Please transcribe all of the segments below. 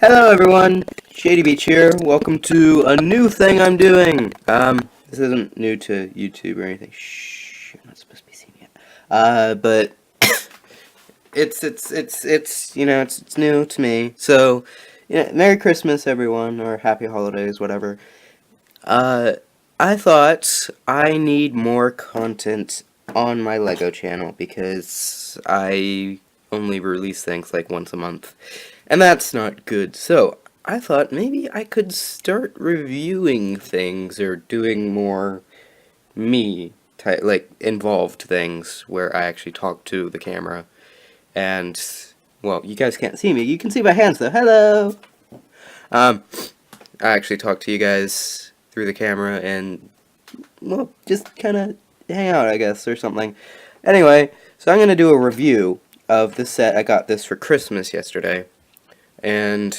Hello everyone, Shady Beach here. Welcome to a new thing I'm doing. This isn't new to YouTube or anything. Shh, you're not supposed to be seen yet. But it's new to me. So, Merry Christmas everyone, or Happy Holidays, whatever. I thought I need more content on my Lego channel because I only release things like once a month. And that's not good. So, I thought maybe I could start reviewing things or doing more me type, like involved things where I actually talk to the camera. And, well, you guys can't see me. You can see my hands though. Hello! I actually talk to you guys through the camera and, well, just kind of hang out, I guess, or something. Anyway, so I'm going to do a review of the set. I got this for Christmas yesterday. And,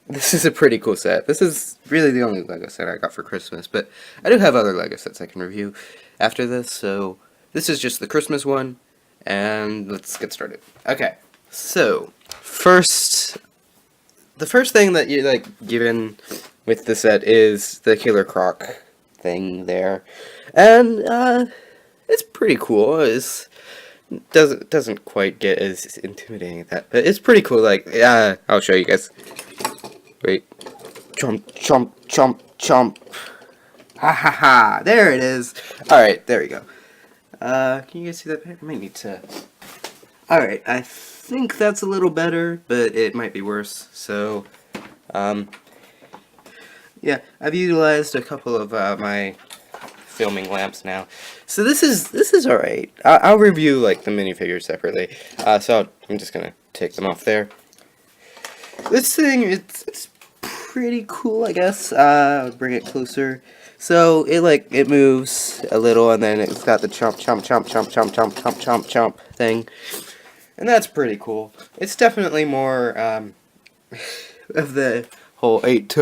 this is a pretty cool set. This is really the only Lego set I got for Christmas, but I do have other Lego sets I can review after this, so this is just the Christmas one, and let's get started. Okay, so, the first thing that you're, given with the set is the Killer Croc thing there, and, it's pretty cool. Doesn't quite get as intimidating as that, but it's pretty cool. Like, I'll show you guys. Wait, chomp, chomp, chomp, chomp. Ha ha ha! There it is. All right, there we go. Can you guys see that? I might need to. All right, I think that's a little better, but it might be worse. So, yeah, I've utilized a couple of my filming lamps now. So this is alright. I'll review like the minifigures separately. So I'm just gonna take them off there. This thing, it's pretty cool, I guess. I'll bring it closer. So it moves a little, and then it's got the chomp chomp chomp chomp chomp chomp chomp chomp chomp thing, and that's pretty cool. It's definitely more of the whole 8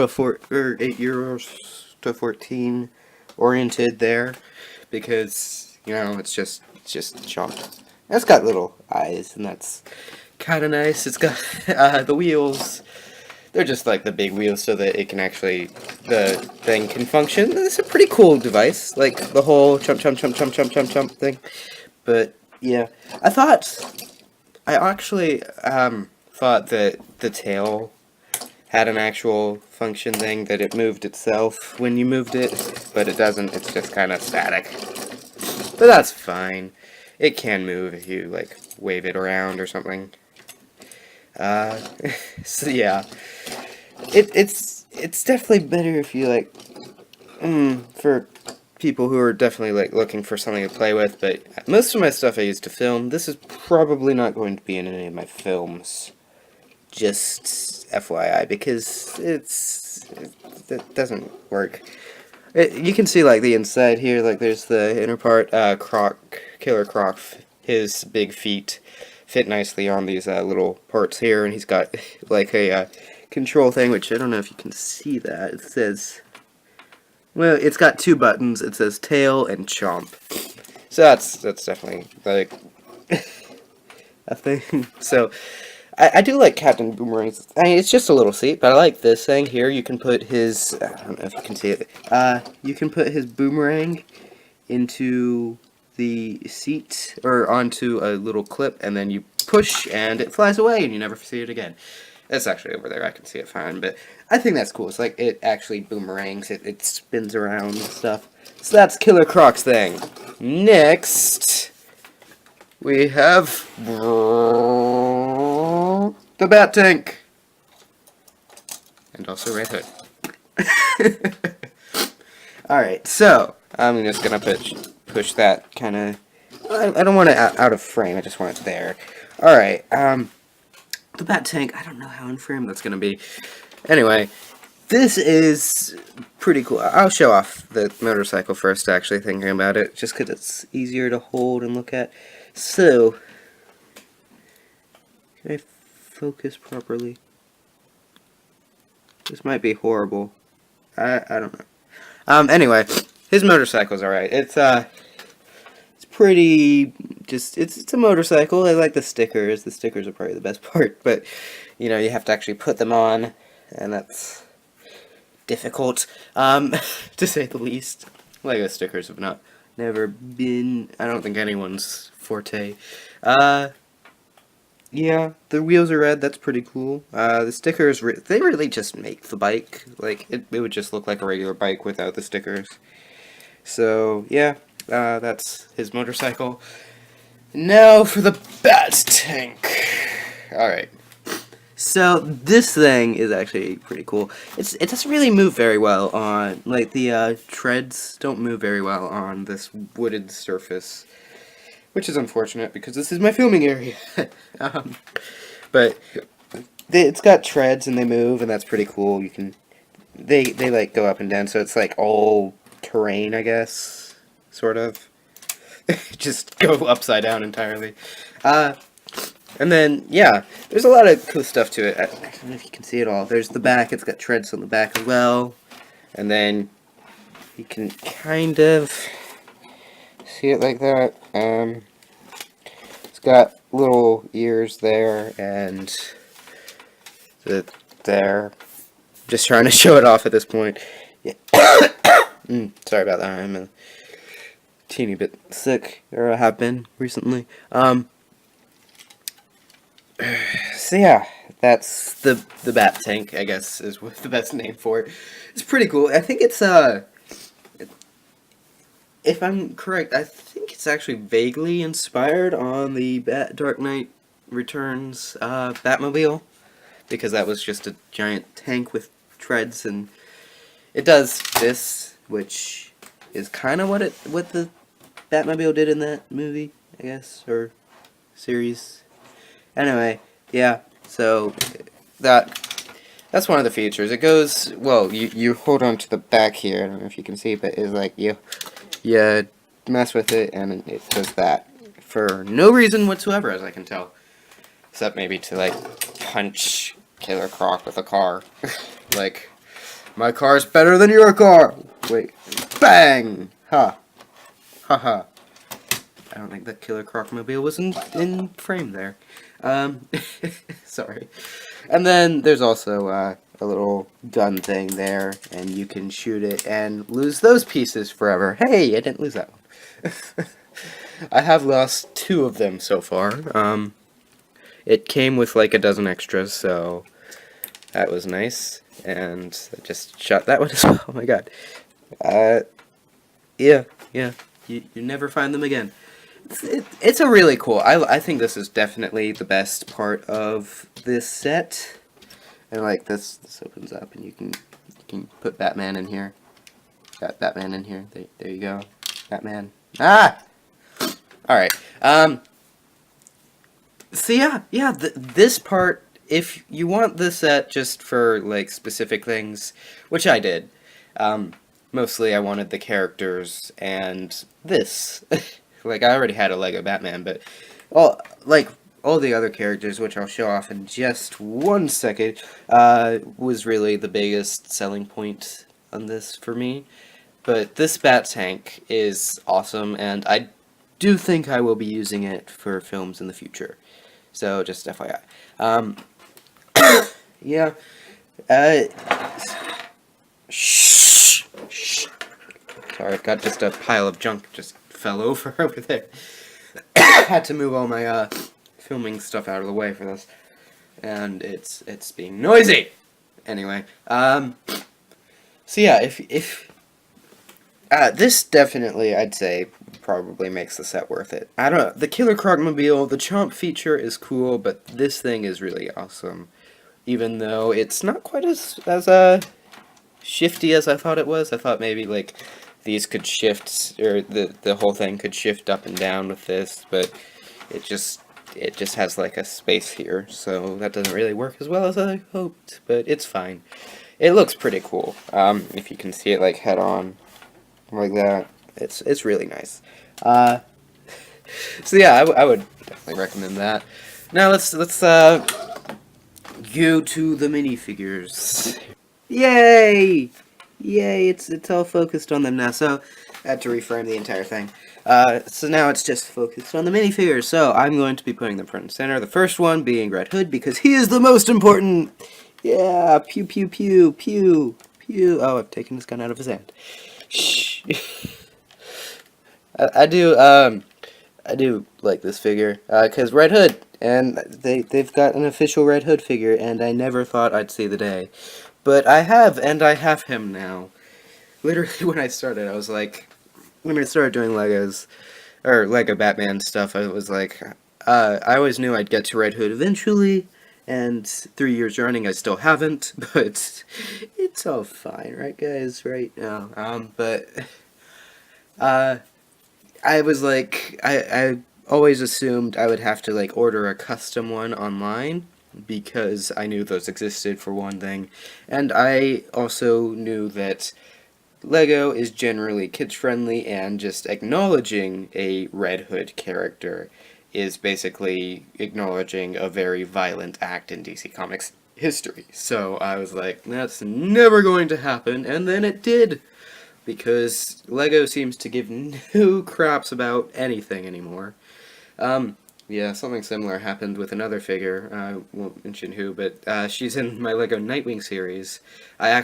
years to 14 oriented there, because it's just chomp. It's got little eyes, and that's kind of nice. It's got the wheels. They're just like the big wheels, so that it can actually the thing can function. It's a pretty cool device, like the whole chomp chomp chomp chomp chomp chomp chomp thing. But yeah, I actually thought that the tail had an actual function thing, that it moved itself when you moved it, but it doesn't. It's just kind of static. But that's fine. It can move if you like wave it around or something. So yeah, it's definitely better if you like for people who are definitely like looking for something to play with. But most of my stuff I use to film. This is probably not going to be in any of my films. Just FYI, because it doesn't work. You can see like the inside here, like there's the inner part. Killer Croc, his big feet fit nicely on these little parts here, and he's got like a control thing, which I don't know if you can see that. It says, well, it's got two buttons. It says tail and chomp. So that's definitely like a thing. So I do like Captain Boomerang's. I mean, it's just a little seat, but I like this thing here. You can put his, I don't know if you can see it, you can put his boomerang into the seat, or onto a little clip, and then you push, and it flies away, and you never see it again. It's actually over there, I can see it fine, but I think that's cool. It's like, it actually boomerangs, it spins around and stuff. So that's Killer Croc's thing. Next, we have the Bat Tank, and also Red Hood. Alright, so I'm just gonna push that kind of. I don't want it out of frame, I just want it there. Alright, the Bat Tank, I don't know how in frame that's gonna be. Anyway, this is pretty cool. I'll show off the motorcycle first, actually, thinking about it, just because it's easier to hold and look at. So, can I focus properly? This might be horrible. I don't know. Anyway, his motorcycle's alright. It's pretty just it's a motorcycle. I like the stickers. The stickers are probably the best part, but you know, you have to actually put them on, and that's difficult, to say the least. Lego stickers have never been, I don't think, anyone's forte. Yeah, the wheels are red, that's pretty cool. The stickers, they really just make the bike. Like, it would just look like a regular bike without the stickers. So, yeah, that's his motorcycle. Now for the bat tank. Alright. So, this thing is actually pretty cool. It doesn't really move very well on, like, the treads don't move very well on this wooded surface. Which is unfortunate, because this is my filming area. But it's got treads, and they move, and that's pretty cool. You can, they like, go up and down, so it's, like, all terrain, I guess, sort of. Just go upside down entirely. And then, yeah, there's a lot of cool stuff to it. I don't know if you can see it all. There's the back, it's got treads on the back as well. And then you can kind of see it like that. It's got little ears there and there. Just trying to show it off at this point. Yeah. Sorry about that. I'm a teeny bit sick, or I have been recently. So yeah, that's the bat tank, I guess, is what the best name for it. It's pretty cool. I think it's if I'm correct, I think it's actually vaguely inspired on the Dark Knight Returns Batmobile, because that was just a giant tank with treads, and it does this, which is kind of what the Batmobile did in that movie, I guess, or series. Anyway, yeah. So that's one of the features. It goes, well, you hold on to the back here. I don't know if you can see, but it's like you mess with it and it does that for no reason whatsoever, as I can tell, except maybe to like punch Killer Croc with a car. Like, my car's better than your car. Wait, bang! Ha, ha ha. I don't think the Killer Croc mobile was in frame there. Sorry. And then there's also a little gun thing there, and you can shoot it and lose those pieces forever. Hey, I didn't lose that one. I have lost 2 of them so far. It came with like a dozen extras, so that was nice. And I just shot that one as well. Oh my god. Yeah. You never find them again. It's a really cool. I think this is definitely the best part of this set. And like this opens up, and you can put Batman in here. Got Batman in here. There you go. Batman. Ah. All right. So yeah. This part, if you want this set just for like specific things, which I did. Mostly I wanted the characters and this. Like, I already had a Lego Batman, but all the other characters, which I'll show off in just one second, was really the biggest selling point on this for me. But this bat tank is awesome, and I do think I will be using it for films in the future. So, just FYI. Yeah. Shh. Sorry, I've got just a pile of junk just fell over there. Had to move all my filming stuff out of the way for this, and it's being noisy. Anyway, so yeah, if this definitely, I'd say, probably makes the set worth it. I don't know, the Killer Croc mobile, the Chomp feature is cool, but this thing is really awesome, even though it's not quite as shifty as I thought it was. I thought maybe like these could shift, or the whole thing could shift up and down with this, but it just has like a space here, so that doesn't really work as well as I hoped, but it's fine. It looks pretty cool. If you can see it like head on, like that, it's really nice. So yeah, I would definitely recommend that. Now let's go to the minifigures. Yay! Yay, it's all focused on them now, so I had to reframe the entire thing. So now it's just focused on the minifigures. So I'm going to be putting them front and center. The first one being Red Hood because he is the most important. Yeah, pew pew pew pew pew. Oh, I've taken his gun out of his hand. Shh. I do like this figure because Red Hood, and they've got an official Red Hood figure, and I never thought I'd see the day, but I have, and I have him now. Literally, when I started, I was like, when I started doing Legos or Lego Batman stuff, I was like, I always knew I'd get to Red Hood eventually, and 3 years running, I still haven't, but it's all fine, right, guys? Right now, but uh. I was like, I always assumed I would have to like order a custom one online because I knew those existed for one thing, and I also knew that Lego is generally kids friendly and just acknowledging a Red Hood character is basically acknowledging a very violent act in DC Comics history. So I was like, that's never going to happen, and then it did because Lego seems to give no craps about anything anymore. Yeah, something similar happened with another figure. I won't mention who, but she's in my Lego Nightwing series. I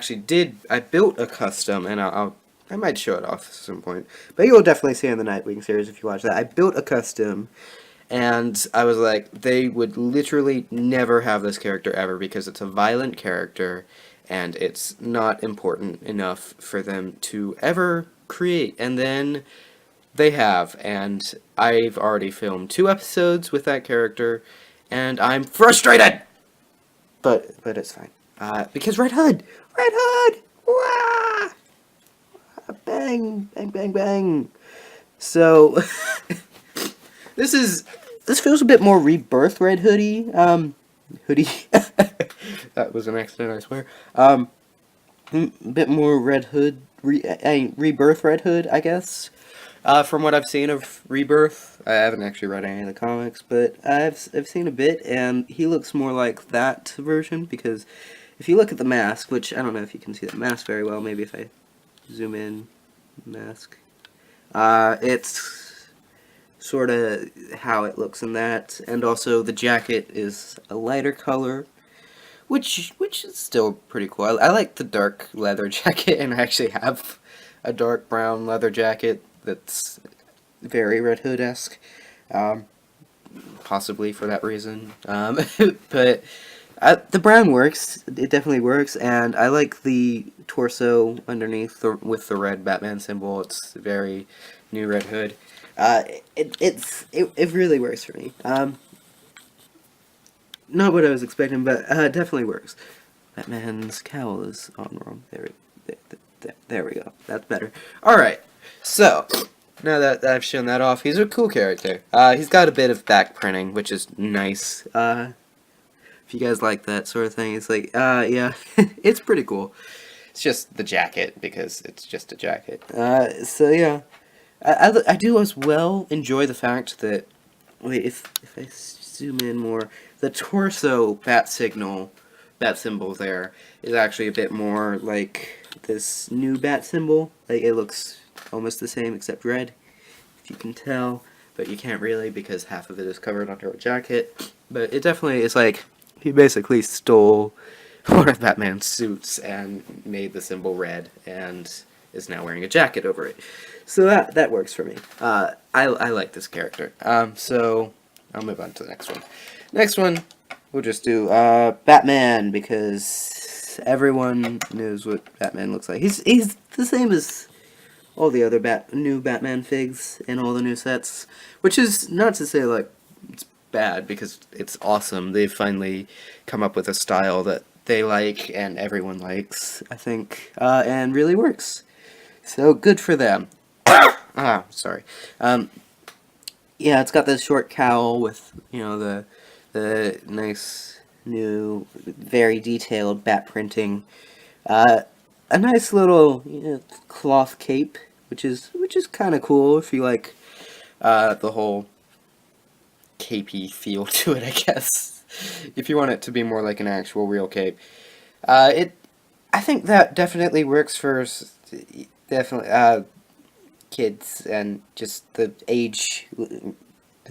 built a custom, and I might show it off at some point. But you'll definitely see it in the Nightwing series if you watch that. I built a custom, and I was like, they would literally never have this character ever because it's a violent character, and it's not important enough for them to ever create. And then they have, and I've already filmed 2 episodes with that character, and I'm frustrated! But it's fine. Because Red Hood! Red Hood! Wah! Bang! Bang, bang, bang! So, this feels a bit more Rebirth Red Hoodie. Hoodie. That was an accident, I swear. A bit more Red Hood, Rebirth Red Hood, I guess. From what I've seen of Rebirth, I haven't actually read any of the comics, but I've seen a bit, and he looks more like that version, because if you look at the mask, which I don't know if you can see that mask very well, maybe if I zoom in, mask, it's sort of how it looks in that, and also the jacket is a lighter color, which is still pretty cool. I like the dark leather jacket, and I actually have a dark brown leather jacket that's very Red Hood-esque, possibly for that reason. But the brown works. It definitely works, and I like the torso underneath with the red Batman symbol. It's very new Red Hood. It really works for me. Not what I was expecting, but it definitely works. Batman's cowl is on wrong. There we go. That's better. Alright, so, now that I've shown that off, he's a cool character. He's got a bit of back printing, which is nice. If you guys like that sort of thing, it's like, yeah, it's pretty cool. It's just the jacket, because it's just a jacket. So yeah. I do as well enjoy the fact that, wait, if I zoom in more, the torso bat symbol there is actually a bit more like this new bat symbol. Like, it looks almost the same except red, if you can tell, but you can't really because half of it is covered under a jacket. But it definitely is like, he basically stole one of Batman's suits and made the symbol red, and is now wearing a jacket over it. So that works for me. I like this character. So I'll move on to the next one. Next one, we'll just do Batman, because everyone knows what Batman looks like. He's the same as all the other new Batman figs in all the new sets, which is not to say like it's bad, because it's awesome. They've finally come up with a style that they like and everyone likes, I think, and really works. So good for them. Sorry. Yeah, it's got this short cowl with, you know, the nice new, very detailed bat printing. A nice little, you know, cloth cape, which is kind of cool if you like the whole capey feel to it, I guess. If you want it to be more like an actual real cape. I think that definitely works for definitely kids and just the age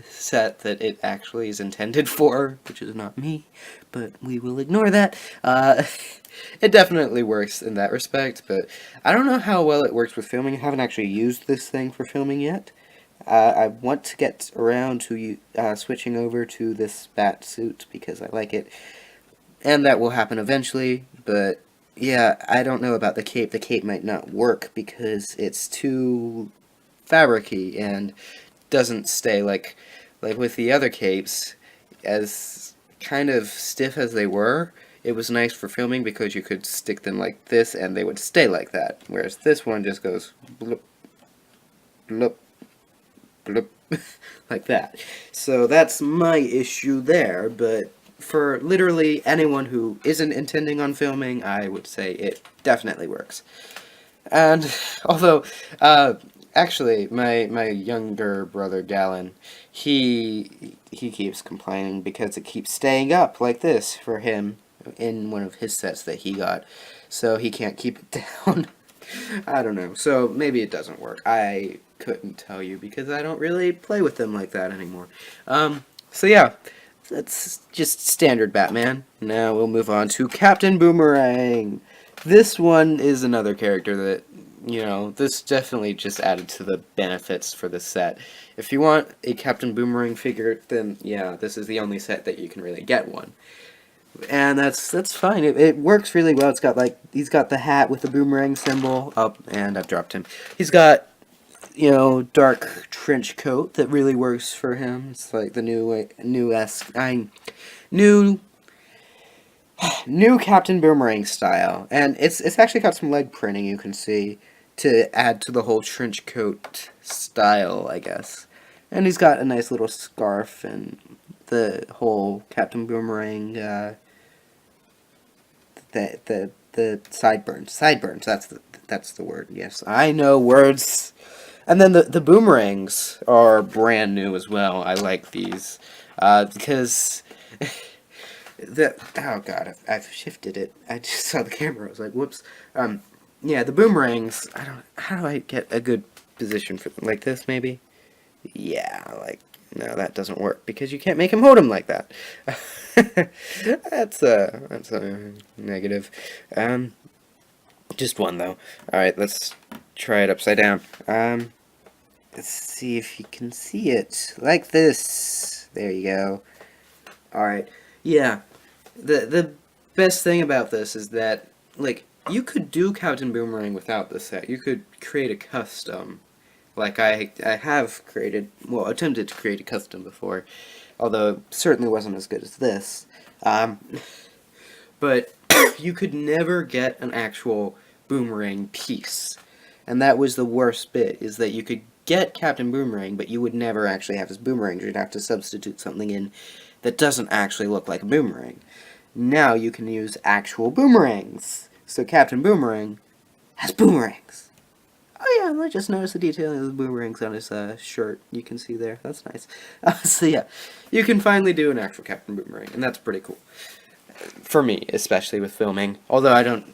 set that it actually is intended for, which is not me, but we will ignore that. It definitely works in that respect, but I don't know how well it works with filming. I haven't actually used this thing for filming yet. I want to get around to switching over to this bat suit because I like it, and that will happen eventually, but yeah, I don't know about the cape. The cape might not work because it's too fabricy and doesn't stay like with the other capes, as kind of stiff as they were. It was nice for filming because you could stick them like this and they would stay like that, whereas this one just goes bloop, bloop, bloop, like that. So that's my issue there, but for literally anyone who isn't intending on filming, I would say it definitely works. And although, actually, my younger brother Galen, he keeps complaining because it keeps staying up like this for him in one of his sets that he got, so he can't keep it down. I don't know. So maybe it doesn't work. I couldn't tell you because I don't really play with them like that anymore. So yeah, that's just standard Batman. Now we'll move on to Captain Boomerang. This one is another character that, you know, this definitely just added to the benefits for the set. If you want a Captain Boomerang figure, then yeah, this is the only set that you can really get one. And that's fine. It works really well. It's got he's got the hat with the boomerang symbol up, and I've dropped him. He's got, you know, dark trench coat that really works for him. It's like the new Captain Boomerang style, and it's actually got some leg printing you can see to add to the whole trench coat style, I guess. And he's got a nice little scarf and the whole Captain Boomerang the sideburns. That's the word. Yes, I know words. And then the boomerangs are brand new as well. I like these because oh god, I've shifted it. I just saw the camera. I was like, whoops. Yeah, the boomerangs. How do I get a good position for them? Like this, maybe. Yeah, like no, that doesn't work because you can't make him hold him like that. That's a negative. Just one though. All right, let's try it upside down. Let's see if you can see it like this. There you go. All right. Yeah. The best thing about this is that like you could do Captain Boomerang without the set. You could create a custom. Like I have created, well, attempted to create a custom before, although it certainly wasn't as good as this. But you could never get an actual Boomerang piece, and that was the worst bit, is that you could get Captain Boomerang, but you would never actually have his boomerang. You'd have to substitute something in that doesn't actually look like a boomerang. Now you can use actual boomerangs. So Captain Boomerang has boomerangs. Oh yeah, I just noticed the detailing of the boomerangs on his shirt. You can see there. That's nice. So yeah, you can finally do an actual Captain Boomerang, and that's pretty cool. For me, especially with filming. Although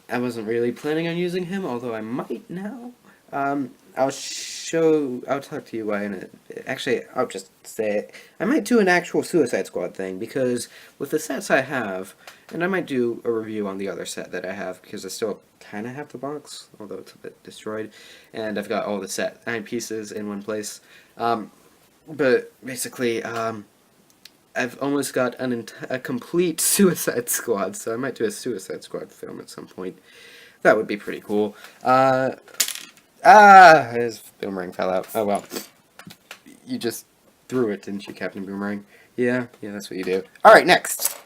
I wasn't really planning on using him, although I might now. I'll talk to you why in it. Actually, I'll just say it. I might do an actual Suicide Squad thing, because with the sets I have, and I might do a review on the other set that I have, because I still kind of have the box, although it's a bit destroyed, and I've got all the set 9 pieces in one place. But basically, I've almost got a complete Suicide Squad, so I might do a Suicide Squad film at some point. That would be pretty cool. His boomerang fell out. Oh well. You just threw it, didn't you, Captain Boomerang? Yeah, that's what you do. Alright, next.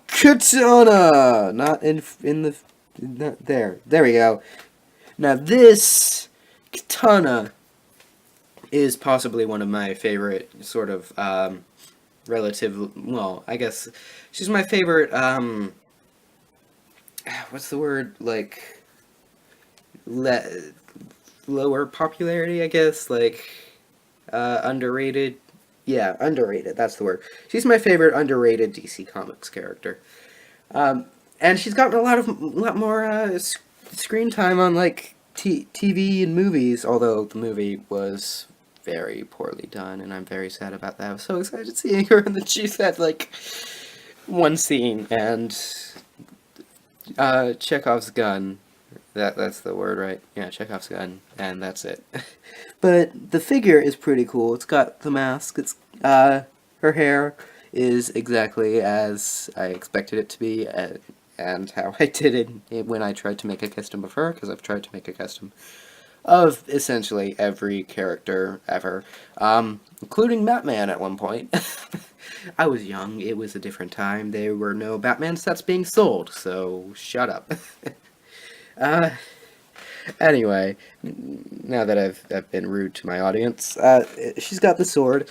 Katana! There we go. Now this Katana is possibly one of my favorite sort of, well, I guess she's my favorite, what's the word, like, lower popularity, I guess, like, underrated. Yeah, underrated, that's the word. She's my favorite underrated DC Comics character. And she's gotten a lot more screen time on, like, TV and movies, although the movie was very poorly done, and I'm very sad about that. I was so excited seeing her, and then she's had, like, one scene, and Chekhov's gun. That's the word, right? Yeah, Chekhov's gun, and that's it. But the figure is pretty cool. It's got the mask. It's her hair is exactly as I expected it to be, and how I did it when I tried to make a custom of her, because I've tried to make a custom of essentially every character ever, including Batman at one point. I was young, it was a different time, there were no Batman sets being sold, so shut up. Anyway, now that I've been rude to my audience, she's got the sword.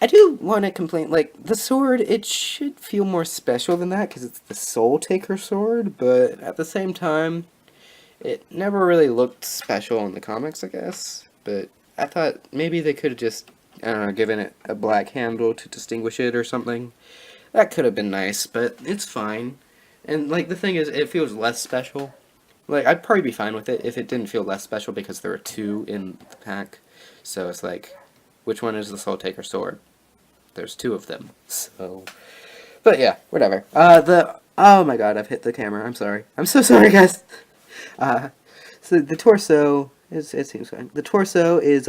I do want to complain, like, the sword, it should feel more special than that, because it's the Soul Taker sword, but at the same time, it never really looked special in the comics, I guess, but I thought maybe they could have just, I don't know, given it a black handle to distinguish it or something. That could have been nice, but it's fine. And, like, the thing is, it feels less special. Like, I'd probably be fine with it if it didn't feel less special because there are two in the pack. So it's like, which one is the Soul Taker sword? There's two of them, so... But yeah, whatever. Oh my god, I've hit the camera, I'm sorry. I'm so sorry, guys! So the torso, it seems fine. The torso is,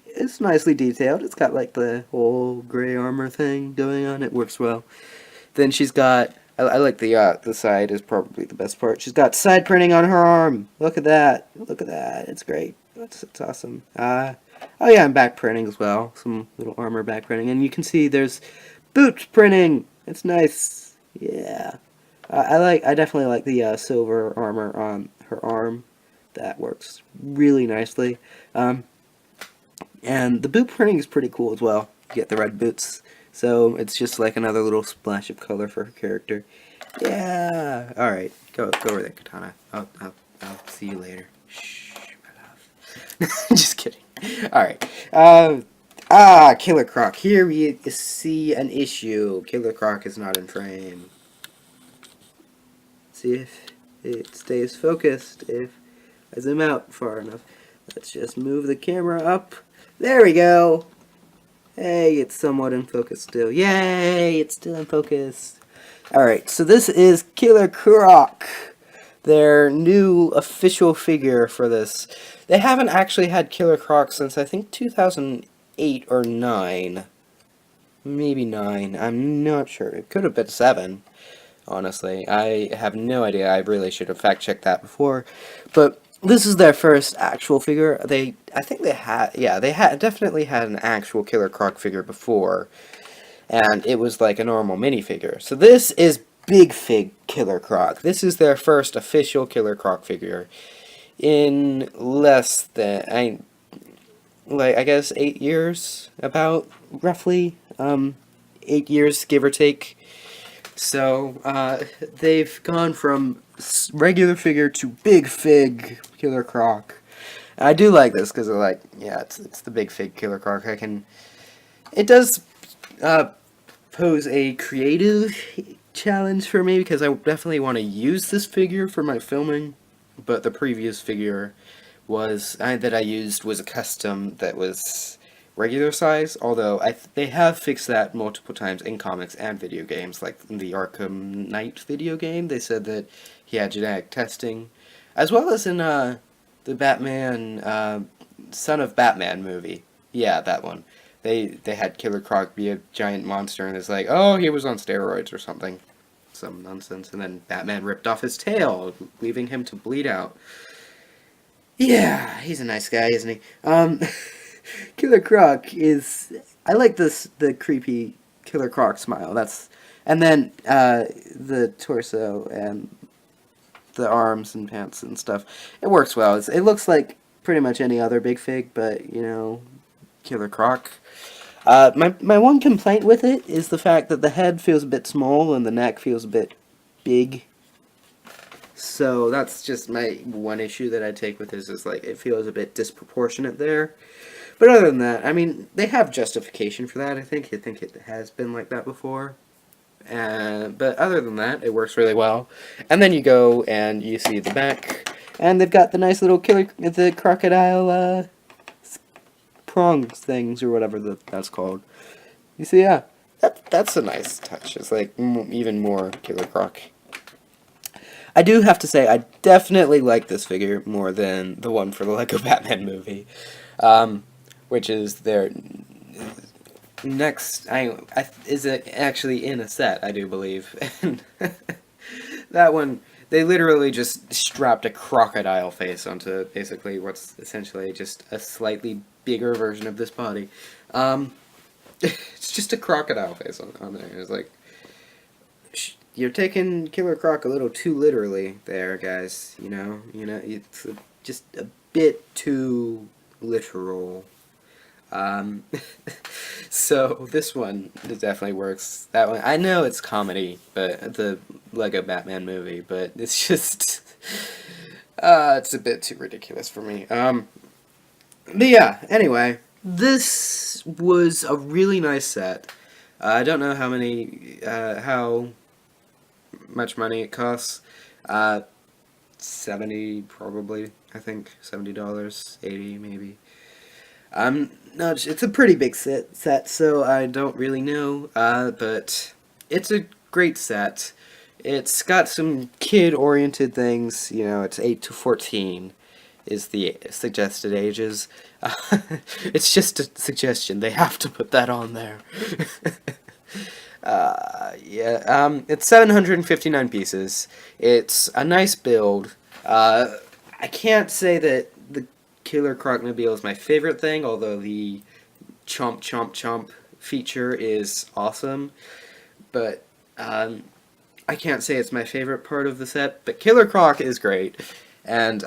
it's nicely detailed. It's got, like, the whole gray armor thing going on. It works well. Then she's got, I like the side is probably the best part. She's got side printing on her arm. Look at that. Look at that. It's great. It's awesome. Oh yeah, and back printing as well. Some little armor back printing. And you can see there's boot printing. It's nice. Yeah. I definitely like the silver armor on her arm. That works really nicely. And the boot printing is pretty cool as well. You get the red boots. So it's just like another little splash of color for her character. Yeah. All right. Go over there, Katana. I'll see you later. Shh, my love. Just kidding. All right. Killer Croc. Here we see an issue. Killer Croc is not in frame. See if it stays focused. If I zoom out far enough. Let's just move the camera up. There we go. Hey, it's somewhat in focus still. Yay, it's still in focus. Alright, so this is Killer Croc. Their new official figure for this. They haven't actually had Killer Croc since I think 2008 or 9. Maybe 9. I'm not sure. It could have been 7. Honestly, I have no idea. I really should have fact-checked that before. But this is their first actual figure. I think they definitely had an actual Killer Croc figure before, and it was like a normal minifigure. So this is Big Fig Killer Croc. This is their first official Killer Croc figure in less than, I guess 8 years, about, roughly, 8 years, give or take. So, they've gone from regular figure to Big Fig Killer Croc. I do like this because it's the Big Fig Killer Croc. It does pose a creative challenge for me because I definitely want to use this figure for my filming, but the previous figure that I used was a custom that was regular size, although they have fixed that multiple times in comics and video games, like in the Arkham Knight video game. They said that he had genetic testing, as well as in the Batman, Son of Batman movie. Yeah, that one. They had Killer Croc be a giant monster, and it's like, oh, he was on steroids or something. Some nonsense, and then Batman ripped off his tail, leaving him to bleed out. Yeah, he's a nice guy, isn't he? Killer Croc is... I like the creepy Killer Croc smile. And then the torso and the arms and pants and stuff. It works well. It looks like pretty much any other Big Fig, but, you know, Killer Croc. My one complaint with it is the fact that the head feels a bit small and the neck feels a bit big. So that's just my one issue that I take with this, is like it feels a bit disproportionate there. But other than that, I mean, they have justification for that, I think. I think it has been like that before. But other than that, it works really well. And then you go and you see the back, And they've got the nice little the crocodile prongs things, or whatever that's called. You see, yeah, that's a nice touch. It's like even more Killer Croc. I do have to say, I definitely like this figure more than the one for the Lego Batman movie, which is their next. Is it actually in a set? I do believe. And that one, they literally just strapped a crocodile face onto basically what's essentially just a slightly bigger version of this body. It's just a crocodile face on there. It's like, you're taking Killer Croc a little too literally there, guys. You know, it's just a bit too literal. So this one definitely works. That one, I know it's comedy, but the Lego Batman movie, but it's just, it's a bit too ridiculous for me. But yeah. Anyway, this was a really nice set. I don't know how much money it costs. 70 probably, I think. $70, 80 maybe. It's a pretty big set, so I don't really know, but it's a great set. It's got some kid-oriented things, you know, it's 8 to 14 is the suggested ages. It's just a suggestion, they have to put that on there. Yeah, it's 759 pieces. It's a nice build. I can't say that the Killer Crocmobile is my favorite thing, although the chomp chomp chomp feature is awesome. But I can't say it's my favorite part of the set, but Killer Croc is great. And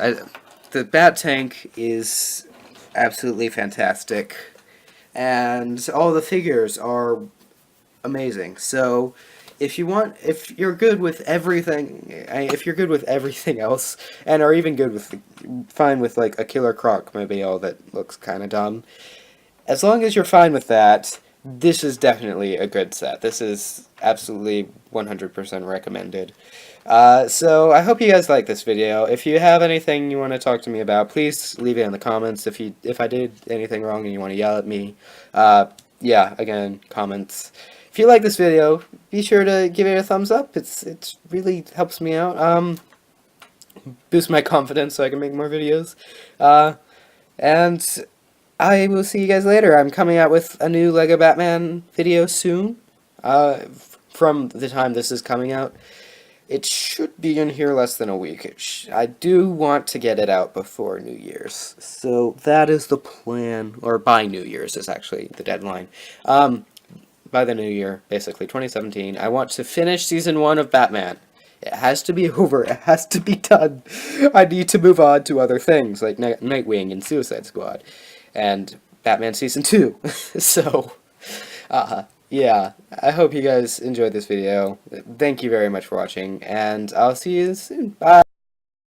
the Bat Tank is absolutely fantastic. And all the figures are amazing. So if you're good with everything, else, and are even good with fine with like a Killer Croc mobile that looks kind of dumb, as long as you're fine with that, this is definitely a good set. This is absolutely 100% recommended. So I hope you guys like this video. If you have anything you want to talk to me about, please leave it in the comments. If I did anything wrong and you want to yell at me, yeah, again, comments. If you like this video, be sure to give it a thumbs up. It really helps me out. Boost my confidence so I can make more videos. And I will see you guys later. I'm coming out with a new Lego Batman video soon. From the time this is coming out. It should be in here less than a week. I do want to get it out before New Year's. So that is the plan. Or by New Year's is actually the deadline. By the new year, basically, 2017, I want to finish Season 1 of Batman. It has to be over. It has to be done. I need to move on to other things, like Nightwing and Suicide Squad. And Batman Season 2. So, yeah, I hope you guys enjoyed this video. Thank you very much for watching, and I'll see you soon. Bye!